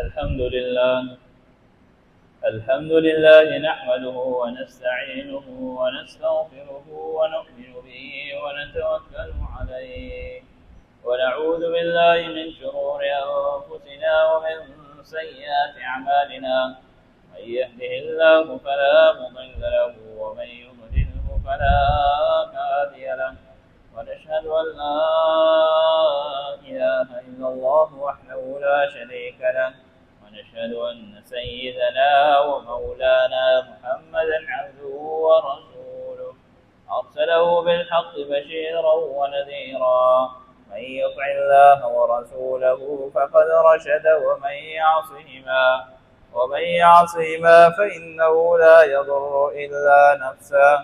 الحمد لله نحمده ونستعينه ونستغفره ونؤمن به ونتوكل عليه ونعوذ بالله من شرور أنفسنا ومن سيئات أعمالنا من يهده الله فلا مضل له ومن يضلله فلا هادي له ونشهد أن لا إله إلا الله وحده لا شريك له ونشهد أن سيدنا ومولانا محمدا عبده ورسوله أرسله بالحق بشيرا ونذيرا من يطع الله ورسوله فقد رشد ومن يعصهما فإنه لا يضر إلا نفسه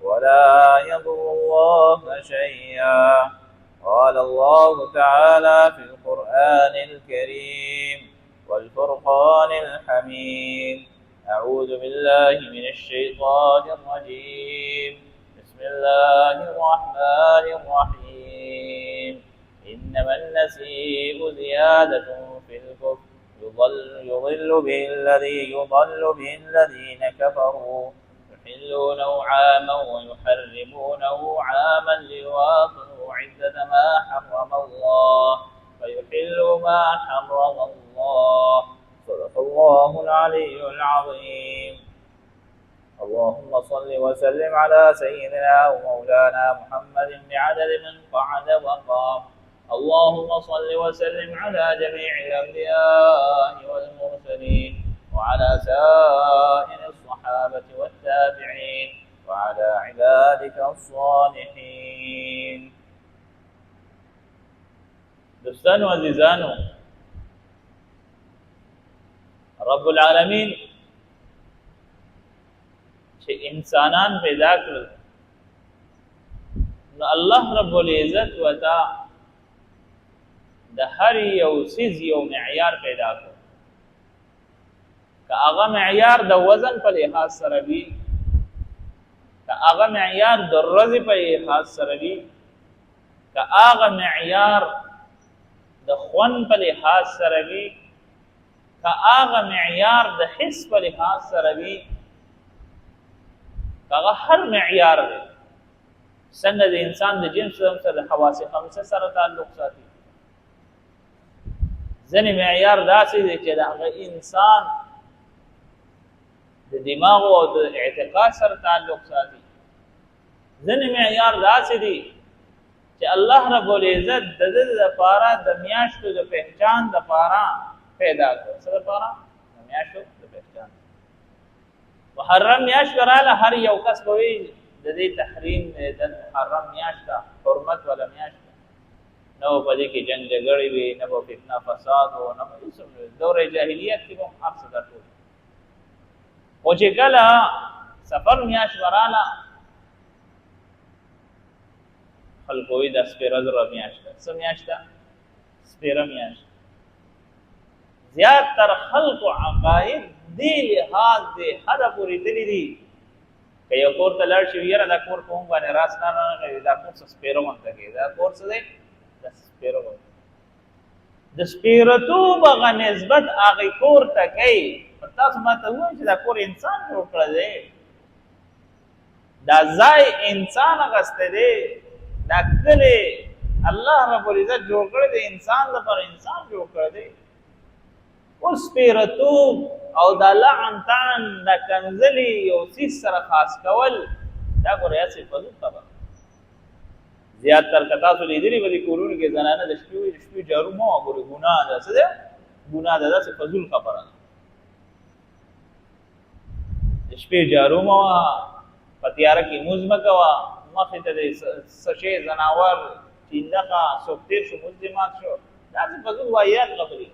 ولا يضر الله شيئا. قال الله تعالى في القرآن الكريم والفرقان الحميد: أعوذ بالله من الشيطان الرجيم. بسم الله الرحمن الرحيم. إنما النسيء زيادة في الكفر يضل به الذين كفروا يحلونه عاما ويحرمونه عاما ليواطئوا عدة ما حرم الله فيحلوا ما حرم الله. صدق الله العلي العظيم. اللهم صل وسلم على سيدنا ومولانا محمد بعدد من قعد وقام. اللهم صل وسلم على جميع الأنبياء والمرسلين وعلى سائر الصحابة والتابعين وعلى عبادك الصالحين. دوستانو عزیزانو، رب العالمین چې انسانان پیدا کړل، نو الله رب العزت وتا د هر یو څیز یو معیار پیدا کړ. که هغه معیار د وزن په لحاظ سره وي، که هغه معیار د ورځې په لحاظ سره وي، که هغه معیار د خوند په لحاظ سره وي، که هغه معیار د حس په لحاظ سره وي، هغه هر معیار دی. څنګه د انسان د جنس سره د حواس خمسه سره تعلق ساتي، ځینې معیار داسې دی چې د هغه انسان د دماغ او د اعتقاد سره تعلق ساتي، ځینې معیار داسې دی چې الله رب العزت د دې لپاره د میاشتو د پہچان لپاره پیدا کړ. څه لپاره؟ د میاشتو د پہچان. محرم میاشت رااله، هر یو کس به وي د دې تحریم د محرم میاشت حرمت ولا میاشت نو په دې کې جنگ جګړې وي، نه به فتنه فساد او نه به دوره جاهلیت کې به هر څه درټول. او چې کله سفر میاشت رااله، خلکو وی د سپیره زره میاشت ده. څه میاشت ده؟ سپیره میاشت. زیات تر خلکو عقاید دی لحاظ دی حدا پوری دلی دی که یو کور ته لاړ شي، یاره دا کور په موږ باندې راس نه راغی، دا کور څه سپیره مونته کوي، دا کور څه دی؟ د سپیره مونته. د سپیرتوب هغه نسبت هغې کور ته کوي. تاسو ماته ووایئ چې دا کور انسان جوړ کړی دی، دا ځای انسان اخیستی دی، دا کلی الله رب العزت جوړ کړی دی، انسان لپاره انسان جوړ کړی دی. اوس سپیرتوب او دا لعن طعن دا کنځلې یو څیز سره خاص کول، دا ګوره هسې فضول خبره. زیات تر که تاسو لیدلي به دې کورونو کې زنانه د شپې جارو مه وه، ګورې ګناه ده. څه دی؟ ګناه ده، داسې فضول خبره ده. د شپې جارو مه وه، په تیاره کې لمونځ مه کوه، مخې ته د څه شی ځناور چینډخه څوک تېر شو لمونځ دې مات شو، داسې فضول واهیات خبرې.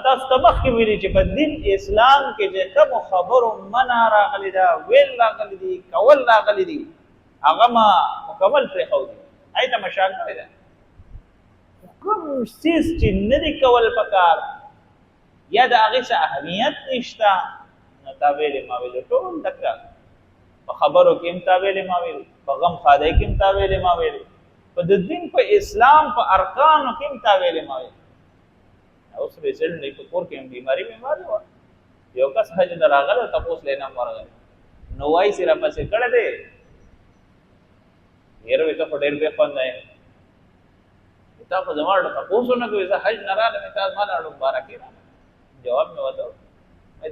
تاسو ته مخکې ویلي چې په دین اسلام کې چې کومو خبرو منع راغلي ده، ویل راغلي دي، کول راغلي دي، هغه ما مکمل پرېښودي، هغې ته مشا کړې ده. کوم څیز چې نه دي کول پکار یا د هغې څه اهمیت نشته، نو تا ویلې ما ویلې ټول دکه. په خبرو کې هم تا ویلې ما ویلې، په غم خادۍ کې هم تا ویلې ما ویلې، په د دین په اسلام په ارکانو کې هم تا ویلې ما ویلې. اوس ریسنټلی په کور کې بیماری و یو کس حج نه راغله تاسو لینا ورغله نو وای سره پسې کړه دې یره وته په ډېر به پند نه تاسو زموږ تاسو نه کوي زه حج نه راغله تاسو مال اړو مبارکي جواب مې وته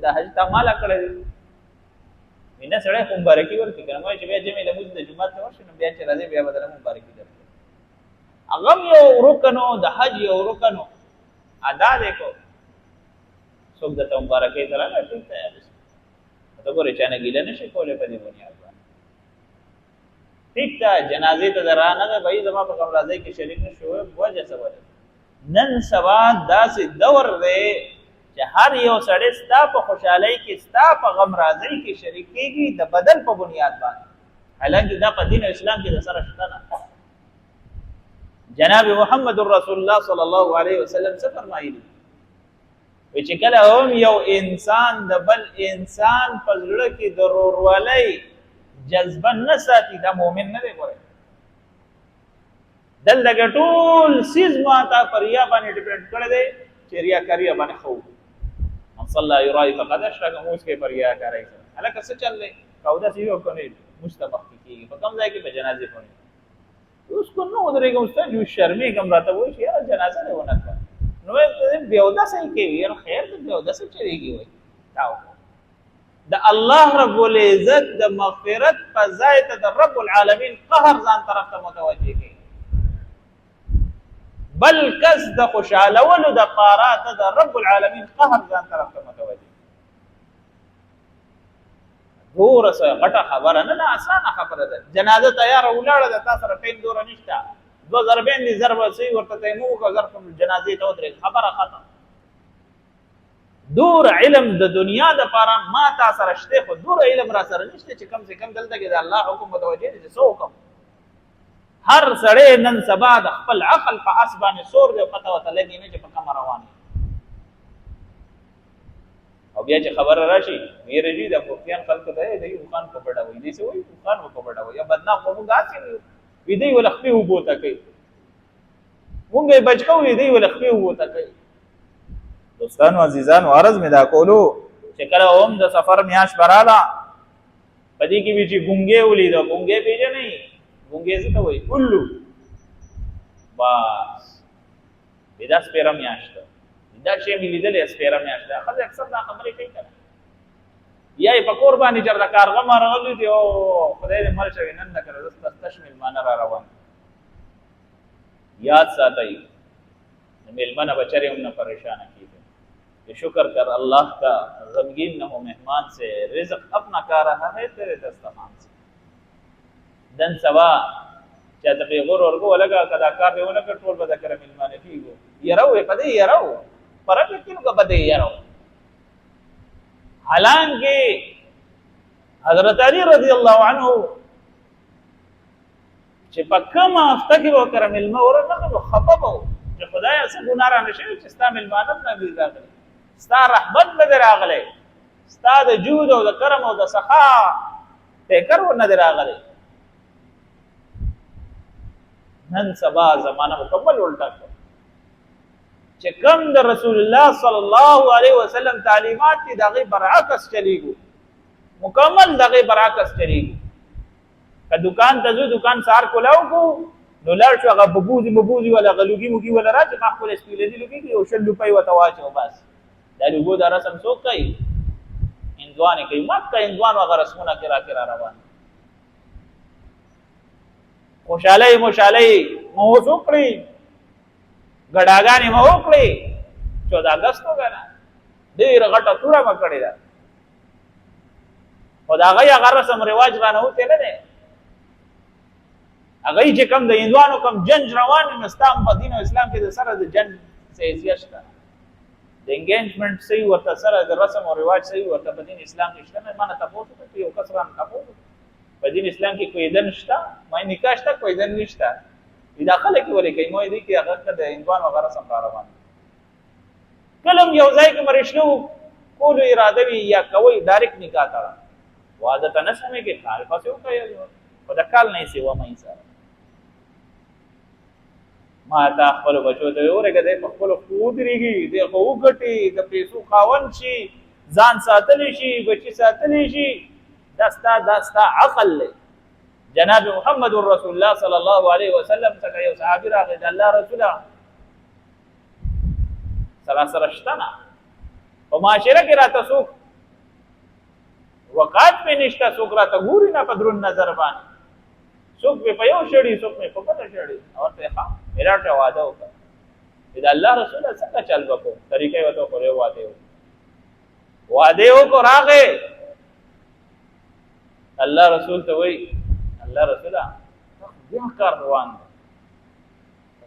دا حج تا مال کړه مینه سره مبارکي ورکړي کنه چې بیا جمعې له موږ د جمعه ته ورشي نو بیا چې راځي بیا بدل مبارکي درکړي اغم یو رکنو د حج یو رکنو ادا دیکھو څوک د مبارکي سره نه ټول تیار شي ته ګورې چې نه ګیله نشي کولای په دې بنیاد باندې ټیک تا جنازې ته درانه به ای زما په کوم راځي کې شریک نشو وجه سبب نن سبا داسې دور دی چې هر یو سړی ستا په خوشحالۍ کې ستا په غم راځي کې شریک کېږي د بدل په بنیاد باندې حالانکه دا په دین اسلام کې د سره شته نه جناب محمد رسول الله صلی الله علیه وسلم څه فرمایلی چې کله هم یو انسان د بل انسان په زړه کې د ورورولۍ جذبه نه ساتي دا مؤمن نه دی ګوره دلته ټول سیز ماته پر یا باندې ډیپند کړی دی چې ریاکاري باندې خو من صلى يرائي فقد اشرك موږ کې پر یا کوي الکه څه چل دی او دا سی یو کني مستبق کیږي په کوم ځای کې په جنازه پونه اوس کو نو درېږم استاد جو شرمې کوم راته وایي چې یاره جنازه نه ونه کړ نو بیودا صحیح کوي یاره خیر ته بیودا څه چریږي وای تاو د الله رب العزت د مغفرت په ځای ته د رب العالمین قهر ځان طرف ته متوجه کی بل کس د خوشاله ولو د قارات د رب العالمین قهر ځان طرف ته متوجه دور سره غټه خبره نه اسانه خبره ده جنازه تیار ولاړه ده تاسو سره ټیم دور نشته دو ضربین دي ضرب سي ورته تیمو کو ضرب جنازه ته ودرې خبره ختم دور علم د دنیا د پاره ما تاسو سره شته خو دور علم را سره نشته چې کم سے کم دلته کې د الله حکم متوجه دي څه حکم هر سړی نن سبا د خپل عقل په اسبانه سور دی پته وته لګی نه چې په کوم روان او بیا چې خبر راشي میرے جی د پوښتنه خلک ته دی خان په پټه وي دي څه وي خان په پټه وي یا بدنا قوم غاسي وي دی ولخپي وبوته کوي مونږه بچو وي دی ولخپي وبوته کوي دوستانو عزیزانو عرض می دا کولو چې کله هم د سفر میاش براله پدې کې وی چې ګونګې ولید ګونګې پیژنې ګونګې څه ته وایي کلو بس دا سپیرم میاشت دا شی مې لیدلې سپیرم میاشت خو اکثر دا خبرې کوي کنه یا په قرباني چر د کارغه مرغلې دی او خدای دې مل شوی نن نه کړو تشمیل مان را روان یاد ساتئ ملمنه بچره هم نه پریشان کیږي شکر کر اللہ کا غمگین نہ ہو مہمان سے رزق اپنا کا رہا ہے تیرے دسترخوان سے دن سوا چاته پیغور ورغو لگا کدا کار دی ونه کنټرول بد کړم ملمانه کیږي یراو پدې یراو پرک کینو کا پدې یراو حالانکه حضرت علی رضی الله عنه چې پکم افته کې وکړم ملما ورنه خپبو چې خدای څه ګناه را نشي چې ستا ملمانه نه وی راغلی ستا رحمت به راغلی ستا د جود او د کرم او د سخا فکر ونه راغلی نن سبا زمانہ مکمل الٹا کړ چې کوم د رسول الله صلی الله علیه وسلم تعلیمات دي دغه برعکس چلیږي مکمل دغه برعکس چلیږي که دکان ته ځو دکان سار کولاو کو نو لار شو هغه ببوزي ولا غلوګي موږي ولا راځي ما خپل سپیلې دي لګي او شل روپۍ وتواچو بس دا لګو دا رسم څوک کوي اندوان کوي مکه اندوان وغه رسمونه کرا روان خوشاله مو وسوکړي غډاګانی مو وکړي 14 اگست وګانا ډیر غټه توره مکړی دا خدای هغه رسم رواج باندې وته نه ده هغه چې کوم د هندوانو کوم جنگ روان نستام په دین او اسلام کې د سره د جنگ سیاست شته د انګیجمنت صحیح ورته سره د رسم او رواج صحیح ورته په دین اسلام کې شته معنی تاسو ته یو کسران تاسو په دین اسلام کې کوئی دن نشته مې نکاح شته کوئی دن نشته داخله کې ولې کوي مې دې کې هغه د هندوانو هغه رسم روان کلم یو ځای کې مرشلو کول اراده وی یا کوي ډایرکټ نکاح کړه واده ته نه سمې کې خالفه څه کوي په د کال نه سیوا مې سره ما تا خپل بچو ته ورګه د خپل خودريږي د خوګټي د پیسو خاون شي ځان ساتلی شي بچي ساتلی شي دستا عقل له جناب محمد رسول الله صلی الله علیه وسلم څخه یو صحابي راغی د الله رسوله سره شتنه په معاشره کې راته څوک وقات په نشته څوک راته ګوري نه په درون نظر باندې څوک په یو شړی څوک په بل شړی او ته ښه میراټه واده وکړه د الله رسول څنګه چل وکړو طریقې وته خو واده وکړو راغې الله رسول ته وای الله رسول بیا کار روان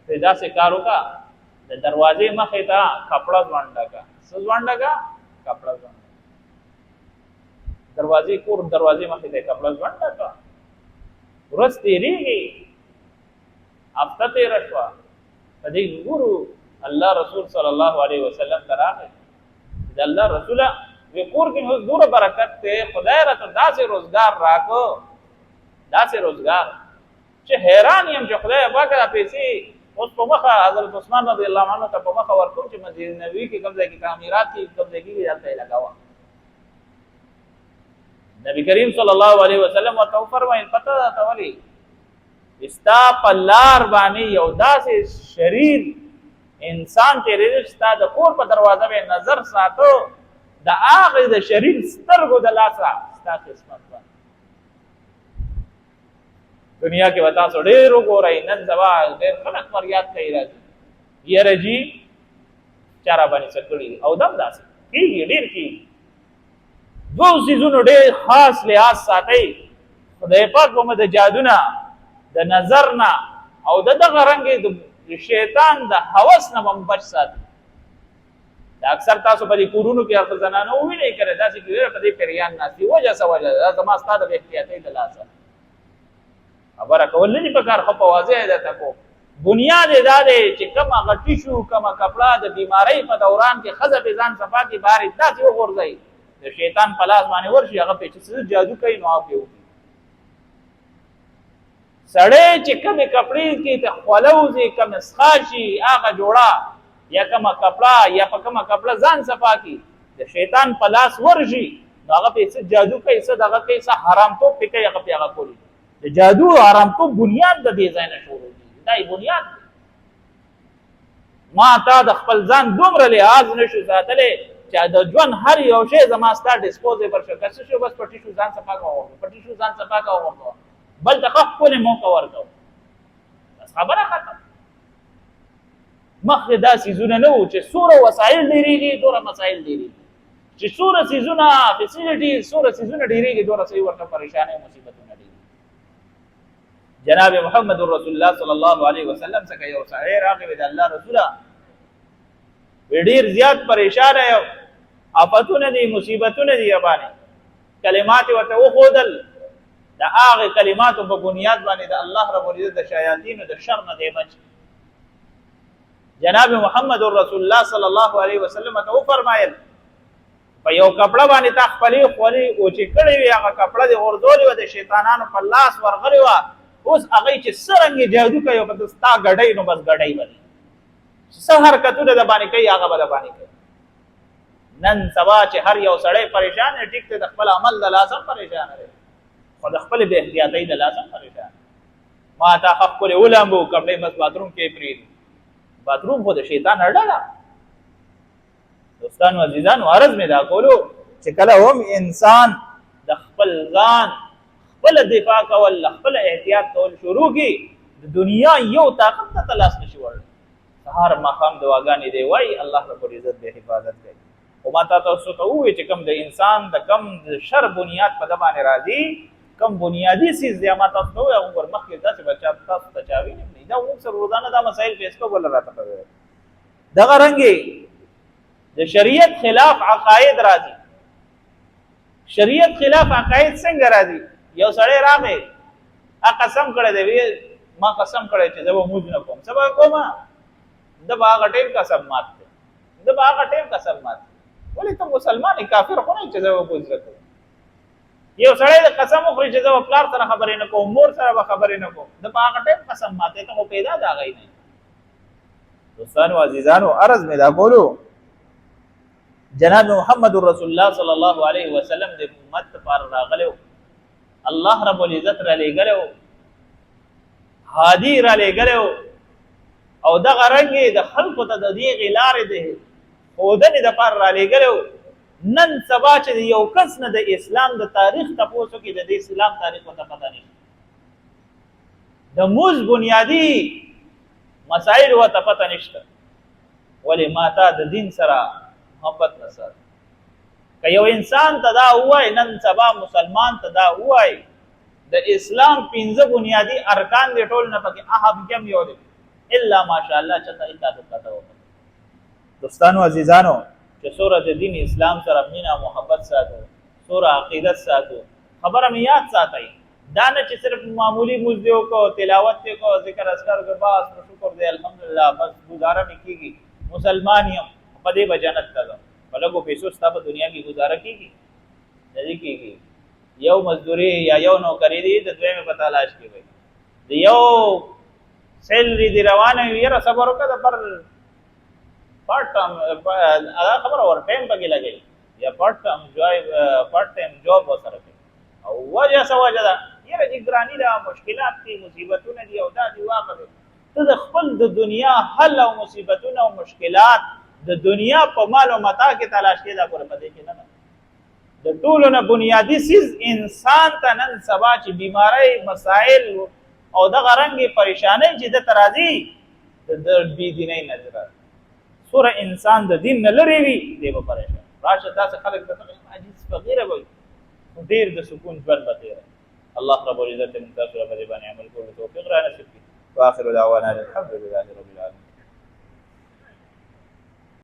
دی دا څه کار وکړه د دروازې مخې ته کپڑا ځوانډه کا ځوانډه کا کپڑا ځوانډه دروازې مخې ته کپڑا ځوانډه کا ورځ تیریږي هفته تیر شوه په دې ګورو الله رسول صلی الله علیه وسلم راغی د الله رسول وی کور کې حضور برکت ته خدای راته داسې روزګار راکو داسې روزګار چې حیران یم چې خدای پاک را پیسې اوس په مخه حضرت عثمان رضی الله عنه ته په مخه ورکوم چې مسجد نبوي کې قبضه کې تعمیرات کې قبضه کې ځای لگاوه نبی کریم صلی الله علیه وسلم او فرمایي پته تا ولی استا پلار باندې یو داسې شریر انسان چې رښتا د کور په دروازه به نظر ساتو د هغه د شریر سترګو د لاسه ستا قسمت باندې دنیا کې وتا سو ډېر وګورئ نن سبا ډېر خلک فریاد کوي راځي یره جی چارا باندې سکړي او دم داسې کیږي ډېر کیږي دو سيزونو ډېر خاص لحاظ ساتي خدای پاک په د جادونا د نظر نه او دغه رنګ د شیطان د هوس نه هم بچ ساتي دا اکثر تاسو په دې کورونو کې افزانانه وې نه کړی دا چې په دې پریان ناسي وجه سوال دا زما ستاسو د احتیاطي د لاسه خبره کول نه په کار خو په واضح ده تاسو بنیاد دا دی چې کومه غټی شو کومه کپڑا د بیماری په دوران کې خزه به ځان صفا کې بار داسې وګورځي د شیطان په لاس باندې ورشي هغه په چې جادو کوي نو اپ یو سړی چې کومه کپړې کې ته خولوزي کومه سخاشي هغه جوړه یا کومه کپڑا یا په کومه کپڑا ځان صفا کې د شیطان په لاس ورشي هغه په چې جادو کوي څه دغه کوي څه حرام تو پکې هغه په هغه کوي د جادو حرام تو بنیاد د دې ځای نه شروع دي دای بنیاد ما تا د خپل ځان دومره لحاظ نشو ساتلې چې د ژوند هر یو شی زما ستا ډیسپوزیبل شو کس شو بس پټی شو ځان صفا کوو بل د خپل موقع ورکو بس خبره ختم مخه دا سيزونه نو چې سوره وسایل ډیریږي دوره مسایل ډیریږي چې سوره سيزونه فیسیلیټي سوره سيزونه ډیریږي دوره صحیح ورته پریشانه مصیبتونه ډیریږي جناب محمد رسول الله صلی الله علیه وسلم څخه یو صحیح راغی د الله رسوله ډیر زیات پریشان یو آفتونه دي مصیبتونه دي باندې کلمات ورته وخودل د هغه کلماتو په بنیاد باندې د الله رب العزت د شیاطین د شر نه دی بچ جناب محمد رسول الله صلی الله علیه وسلم ته فرمایل په یو کپڑا باندې تا خپلې خولي او چې کړي وي هغه کپڑا د غردولې و د شیطانانو په لاس ورغلی و اوس هغه چې سرنګ جادو کوي په دستا غړای نو بس غړای ودی څه حرکتونه د باندې کوي هغه بل باندې کوي نن سبا چې هر یو سړی پریشان دی ټیک ته د خپل عمل د لازم پریشان دی خو د خپل به احتیاطي د لازم پریشان ما تا خپل علماء کپڑے مس باتروم کې پری باتروم خو د شیطان اړه دوستانو عزیزانو عرض مې دا کولو چې کله هم انسان د خپل ځان خپل دفاع کول خپل احتیاط کول شروع کی د دنیا یو طاقت ته تلاش نشي ورل سهار مقام دعاګانې دی وای الله رب العزت به حفاظت کوي او ما تاسو ته وې چې کوم د انسان د کم شر بنیاد په د باندې راځي کم بنیادی سیز دی ما تاسو ته عمر مخکې تاسو بچا تاسو ته چاوي نه دا موږ سره روزانه دا مسائل فیس کوو راته کوي دغه رنګي د شریعت خلاف عقاید راځي شریعت خلاف عقاید څنګه راځي یو سړی راغی قسم کړی دی ما قسم کړی چې زه به موږ نه کوم سبا کومه د باغ ټیم قسم مات د باغ ټیم قسم مات ولې ته مسلمان کافر خو نه چې زه به موږ کوم یو سړی د قسم خوري چې زه په پلار سره خبرې نه کوم مور سره خبرې نه کوم د باغ ټیم قسم ماته ته پیدا دا غي نه دوستانو عزیزانو عرض میں دا کولو جناب محمد رسول الله صلی الله علیه وسلم د امت پر راغلو الله رب العزت را لګلو هادي را لګلو او د غرنګي د خلقو ته د دې غلارې ده خودنه د پر را لګلو نن سبا چې یو کس نه د اسلام د تاریخ تاسو کې د اسلام تاریخ ته پته نه د موز بنیادی مسائل و ته پته نشته ولی ماته د دین سره محبت نسر که یو انسان ته دا وای نن سبا مسلمان ته دا وای د اسلام 15 بنیادی ارکان دي ټول نه پکې اهم کم یو دي الا ماشاءالله چې ته پته وکړه دوستانو عزیزانو چې سوره د دین اسلام سره مینا محبت ساتو سوره عقیدت ساتو خبره مې یاد ساتي دا نه چې صرف معمولی مزدیو کو تلاوت کو ذکر اذکار کو باس شکر دې الحمدلله بس گزاره کیږي مسلمان یم په دې بجنت ته بلګو پیسو ستاسو دنیا کې گزاره کیږي نه کیږي یو مزدوری یا یو نوکری دی د دوی په تلاش کې وي د یو سیلری دی روانه یې را صبر وکړه پر پارت ټایم هغه خبره ور ټایم پکې لګي یا پارت ټایم جاب وسره او وجه سوجه دا یره جګرانی دا مشکلات دي مصیبتونه دي او دا دی واقع ته د خپل د دنیا حل او مصیبتونه او مشکلات د دنیا په مال او متاع کې تلاش کې دا کور پدې کې نه د ټولو نه بنیادی سیز انسان ته نن سبا چې بیماری مسائل او د غرنګي پریشانی چې د ترازی د بی دیني نظر سوره انسان د دین نه لري وي دی په پریشان راشه تاسو خلک د عجیز فقیره وي ډیر د سکون ژوند بتیره الله رب العزت من تاسو باندې عمل کول توفیق را نصیب کړي واخر دعوانا الحمد لله رب العالمين